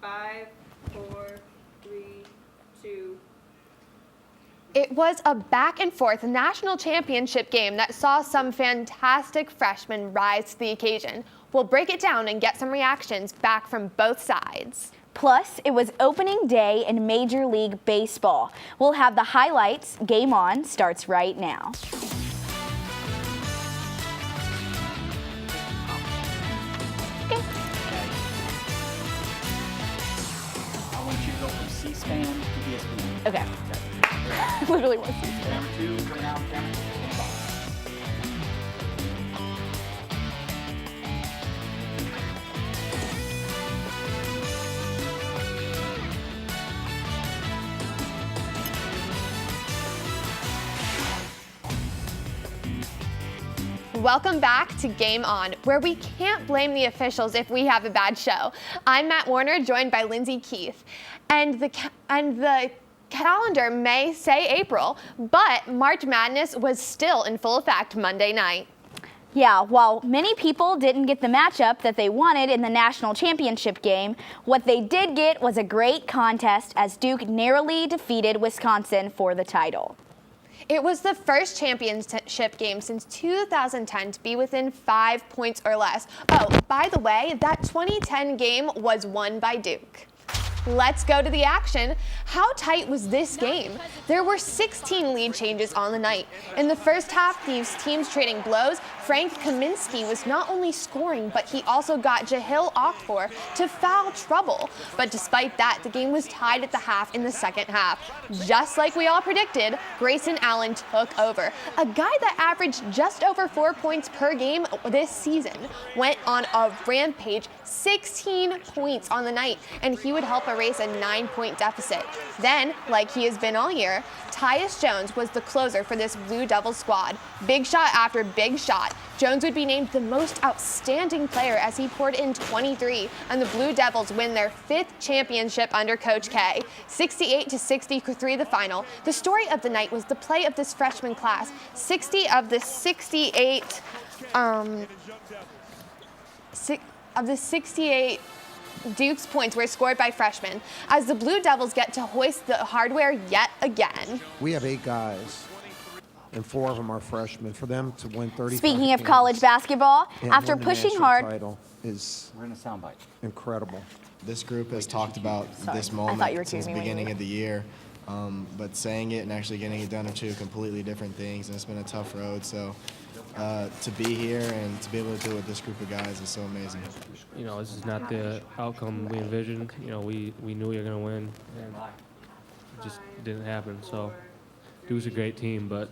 5, 4, 3, 2. It was a back-and-forth national championship game that saw some fantastic freshmen rise to the occasion. We'll break it down and get some reactions back from both sides. Plus, it was opening day in Major League Baseball. We'll have the highlights. Game On starts right now. I want you to go from C-SPAN to ESPN. Okay. Literally was. Camera 2, coming out, camera 2, stand by. Welcome back to Game On, where we can't blame the officials if we have a bad show. I'm Matt Warner, joined by Lindsay Keith. And the calendar may say April, but March Madness was still in full effect Monday night. Yeah, while many people didn't get the matchup that they wanted in the national championship game, what they did get was a great contest as Duke narrowly defeated Wisconsin for the title. It was the first championship game since 2010 to be within 5 points or less. Oh, by the way, that 2010 game was won by Duke. Let's go to the action. How tight was this game? There were 16 lead changes on the night. In the first half, these teams trading blows. Frank Kaminsky was not only scoring, but he also got Jahil Okhfor to foul trouble. But despite that, the game was tied at the half in the second half. Just like we all predicted, Grayson Allen took over. A guy that averaged just over 4 points per game this season went on a rampage, 16 points on the night, and he would help erase a 9-point deficit. Then, like he has been all year, Tyus Jones was the closer for this Blue Devils squad. Big shot after big shot. Jones would be named the most outstanding player as he poured in 23, and the Blue Devils win their 5th championship under Coach K. 68-63 the final. The story of the night was the play of this freshman class. 60 of the 68 Duke's points were scored by freshmen, as the Blue Devils get to hoist the hardware yet again. We have 8 guys, and 4 of them are freshmen. For them to win 35 Speaking of college basketball, after win the pushing national hard, title is We're in a soundbite. incredible. This group has talked about this I thought you were moment since the choosing me. beginning of the year, but saying it and actually getting it done are 2 completely different things, and it's been a tough road. So to be here and to be able to do it with this group of guys is so amazing. You know, this is not the outcome we envisioned. You know, we knew we were going to win, and it just didn't happen. So Duke's a great team, but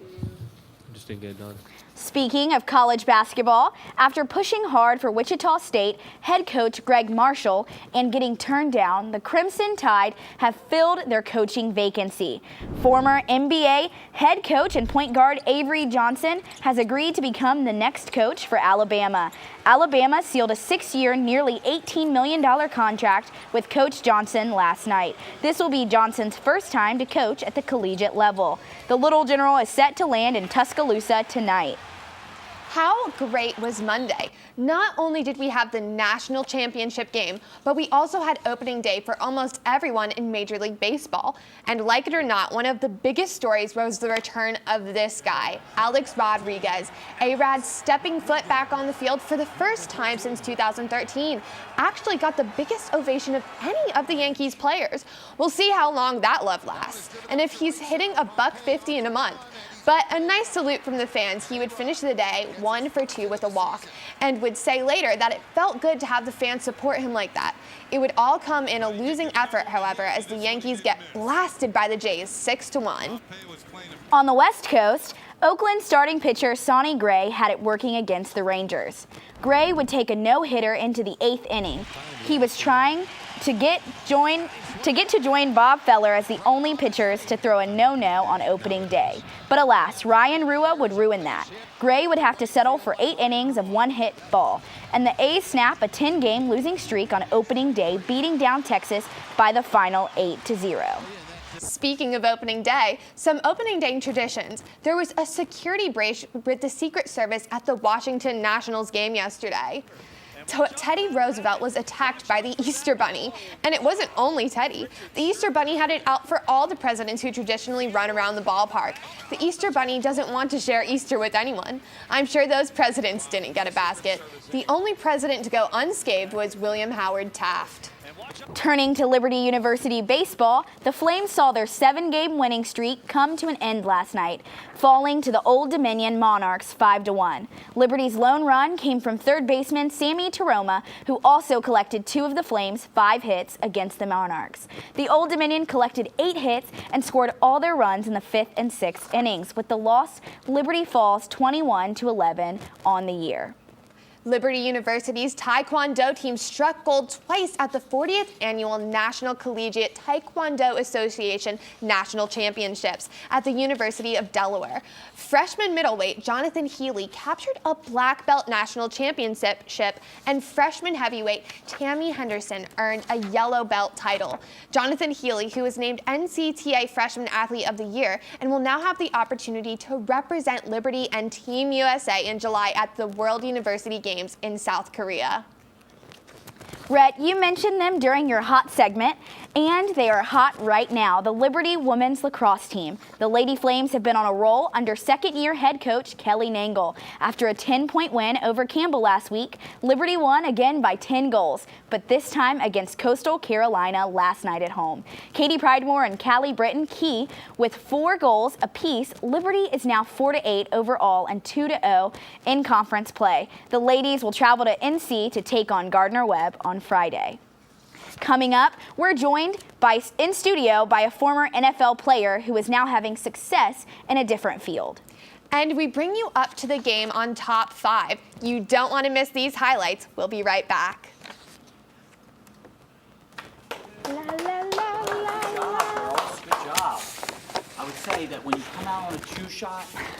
just didn't get it done. Speaking of college basketball, after pushing hard for Wichita State head coach Greg Marshall and getting turned down, the Crimson Tide have filled their coaching vacancy. Former NBA head coach and point guard Avery Johnson has agreed to become the next coach for Alabama. Alabama sealed a 6-year, nearly $18 million contract with Coach Johnson last night. This will be Johnson's first time to coach at the collegiate level. The Little General is set to land in Tuscaloosa tonight. How great was Monday? Not only did we have the national championship game, but we also had opening day for almost everyone in Major League Baseball. And like it or not, one of the biggest stories was the return of this guy, Alex Rodriguez. A-Rod stepping foot back on the field for the first time since 2013. Actually got the biggest ovation of any of the Yankees players. We'll see how long that love lasts, and if he's hitting a $150 in a month. But a nice salute from the fans. He would finish the day 1 for 2 with a walk, and would say later that it felt good to have the fans support him like that. It would all come in a losing effort, however, as the Yankees get blasted by the Jays 6-1. On the West Coast, Oakland starting pitcher Sonny Gray had it working against the Rangers. Gray would take a no-hitter into the 8th inning. He was trying to get to join Bob Feller as the only pitchers to throw a no-no on opening day. But alas, Ryan Rua would ruin that. Gray would have to settle for 8 innings of 1-hit ball, and the A's snap a 10-game losing streak on opening day, beating down Texas by the final 8-0. Speaking of opening day, some opening day traditions. There was a security breach with the Secret Service at the Washington Nationals game yesterday. Teddy Roosevelt was attacked by the Easter Bunny. And it wasn't only Teddy. The Easter Bunny had it out for all the presidents who traditionally run around the ballpark. The Easter Bunny doesn't want to share Easter with anyone. I'm sure those presidents didn't get a basket. The only president to go unscathed was William Howard Taft. Turning to Liberty University baseball, the Flames saw their 7-game winning streak come to an end last night, falling to the Old Dominion Monarchs 5-1. Liberty's lone run came from third baseman Sammy Taroma, who also collected 2 of the Flames' 5 hits against the Monarchs. The Old Dominion collected 8 hits and scored all their runs in the 5th and 6th innings. With the loss, Liberty falls 21-11 on the year. Liberty University's Taekwondo team struck gold twice at the 40th Annual National Collegiate Taekwondo Association National Championships at the University of Delaware. Freshman middleweight Jonathan Healy captured a black belt national championship, and freshman heavyweight Tammy Henderson earned a yellow belt title. Jonathan Healy, who was named NCTA Freshman Athlete of the Year and will now have the opportunity to represent Liberty and Team USA in July at the World University Games in South Korea. Rhett, you mentioned them during your hot segment, and they are hot right now. The Liberty women's lacrosse team. The Lady Flames have been on a roll under second-year head coach Kelly Nangle. After a 10-point win over Campbell last week, Liberty won again by 10 goals, but this time against Coastal Carolina last night at home. Katie Pridemore and Callie Britton key with 4 goals apiece. Liberty is now 4-8 overall and 2-0 in conference play. The ladies will travel to NC to take on Gardner-Webb on Friday. Coming up, we're joined in studio by a former NFL player who is now having success in a different field. And we bring you up to the game on Top 5. You don't want to miss these highlights. We'll be right back. Good job. I would say that when you come out on a 2 shot,